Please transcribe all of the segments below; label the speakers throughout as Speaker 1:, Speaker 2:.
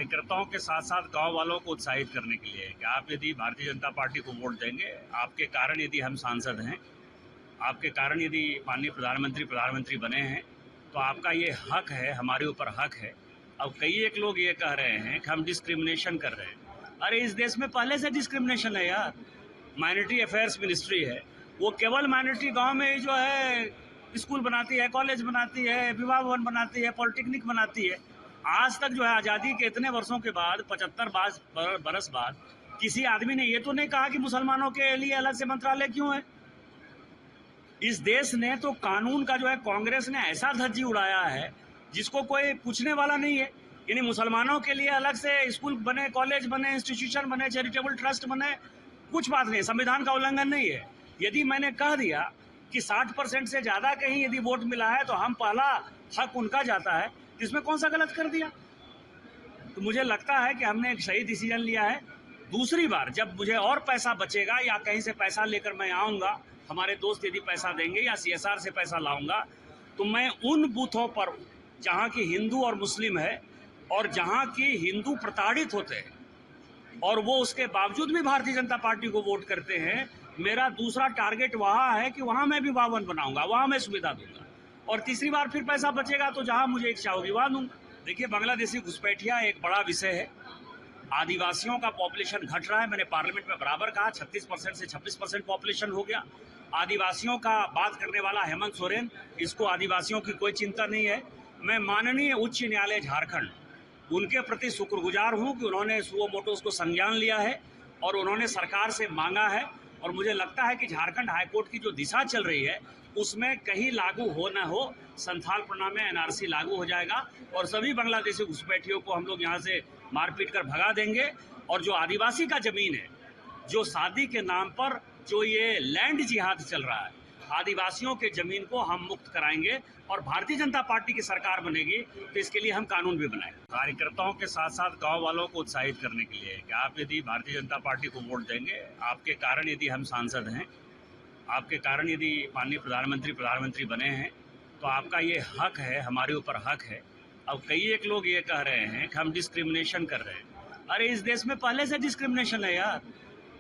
Speaker 1: कार्यकर्ताओं के साथ साथ गांव वालों को उत्साहित करने के लिए कि आप यदि भारतीय जनता पार्टी को वोट देंगे, आपके कारण यदि हम सांसद हैं, आपके कारण यदि माननीय प्रधानमंत्री बने हैं, तो आपका ये हक है, हमारे ऊपर हक है। अब कई एक लोग ये कह रहे हैं कि हम डिस्क्रिमिनेशन कर रहे हैं। अरे इस देश में पहले से डिस्क्रिमिनेशन है यार। माइनॉरिटी अफेयर्स मिनिस्ट्री है, वो केवल माइनॉरिटी गांव में ही जो है स्कूल बनाती है, कॉलेज बनाती है, विवाह भवन बनाती है, पॉलिटेक्निक बनाती है। आज तक जो है आज़ादी के इतने वर्षों के बाद, 75 बरस बाद, किसी आदमी ने ये तो नहीं कहा कि मुसलमानों के लिए अलग से मंत्रालय क्यों है। इस देश ने तो कानून का जो है कांग्रेस ने ऐसा धज्जी उड़ाया है जिसको कोई पूछने वाला नहीं है। यानी मुसलमानों के लिए अलग से स्कूल बने, कॉलेज बने, इंस्टीट्यूशन बने, चैरिटेबल ट्रस्ट बने, कुछ बात नहीं, संविधान का उल्लंघन नहीं है। यदि मैंने कह दिया कि 60% से ज़्यादा कहीं यदि वोट मिला है तो हम पहला हक उनका जाता है, इसमें कौन सा गलत कर दिया। तो मुझे लगता है कि हमने एक सही डिसीजन लिया है। दूसरी बार जब मुझे और पैसा बचेगा या कहीं से पैसा लेकर मैं आऊँगा, हमारे दोस्त यदि पैसा देंगे या CSR से पैसा लाऊंगा, तो मैं उन बूथों पर जहाँ की हिंदू और मुस्लिम है और जहाँ की हिंदू प्रताड़ित होते हैं और वो उसके बावजूद भी भारतीय जनता पार्टी को वोट करते हैं, मेरा दूसरा टारगेट वहाँ है कि वहाँ मैं विवाह भवन बनाऊंगा, वहाँ मैं सुविधा दूंगा। और तीसरी बार फिर पैसा बचेगा तो जहाँ मुझे इच्छा होगी वहाँ दूंगा। देखिए, बांग्लादेशी घुसपैठिया एक बड़ा विषय है। आदिवासियों का पॉपुलेशन घट रहा है। मैंने पार्लियामेंट में बराबर कहा 36% से 26% पॉपुलेशन हो गया। आदिवासियों का बात करने वाला हेमंत सोरेन, इसको आदिवासियों की कोई चिंता नहीं है। मैं माननीय उच्च न्यायालय झारखंड, उनके प्रति शुक्रगुजार हूं कि उन्होंने सुओ मोटोस को संज्ञान लिया है और उन्होंने सरकार से मांगा है। और मुझे लगता है कि झारखंड हाईकोर्ट की जो दिशा चल रही है उसमें कहीं लागू हो न हो, संथाल प्रणाम में NRC लागू हो जाएगा और सभी बांग्लादेशी घुसपैठियों को हम लोग यहाँ से मारपीट कर भगा देंगे। और जो आदिवासी का जमीन है, जो शादी के नाम पर जो ये लैंड जिहाद चल रहा है, आदिवासियों के जमीन को हम मुक्त कराएंगे और भारतीय जनता पार्टी की सरकार बनेगी तो इसके लिए हम कानून भी बनाएंगे। कार्यकर्ताओं के साथ साथ गांव वालों को उत्साहित करने के लिए कि आप यदि भारतीय जनता पार्टी को वोट देंगे, आपके कारण यदि हम सांसद हैं, आपके कारण यदि माननीय प्रधानमंत्री बने हैं, तो आपका ये हक है, हमारे ऊपर हक है। अब कई एक लोग ये कह रहे हैं कि हम डिस्क्रिमिनेशन कर रहे हैं। अरे इस देश में पहले से डिस्क्रिमिनेशन है यार।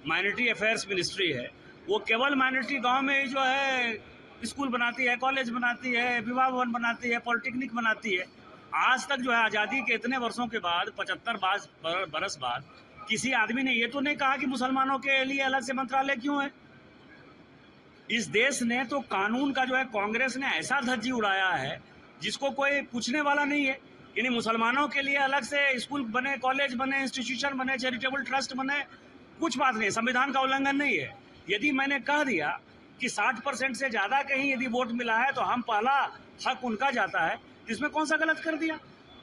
Speaker 1: माइनॉरिटी अफेयर्स मिनिस्ट्री है, वो केवल माइनॉरिटी गांव में ही जो है स्कूल बनाती है, कॉलेज बनाती है, विवाह भवन बनाती है, पॉलिटेक्निक बनाती है। आज तक जो है आज़ादी के इतने वर्षों के बाद, 75 बरस बाद, किसी आदमी ने ये तो नहीं कहा कि मुसलमानों के लिए अलग से मंत्रालय क्यों है। इस देश ने तो कानून का जो है कांग्रेस ने ऐसा धज्जी उड़ाया है जिसको कोई पूछने वाला नहीं है। यानी मुसलमानों के लिए अलग से स्कूल बने, कॉलेज बने, इंस्टीट्यूशन बने, चैरिटेबल ट्रस्ट बने, कुछ बात नहीं, संविधान का उल्लंघन नहीं है। यदि मैंने कह दिया कि 60% से ज़्यादा कहीं यदि वोट मिला है तो हम पहला हक उनका जाता है, इसमें कौन सा गलत कर दिया।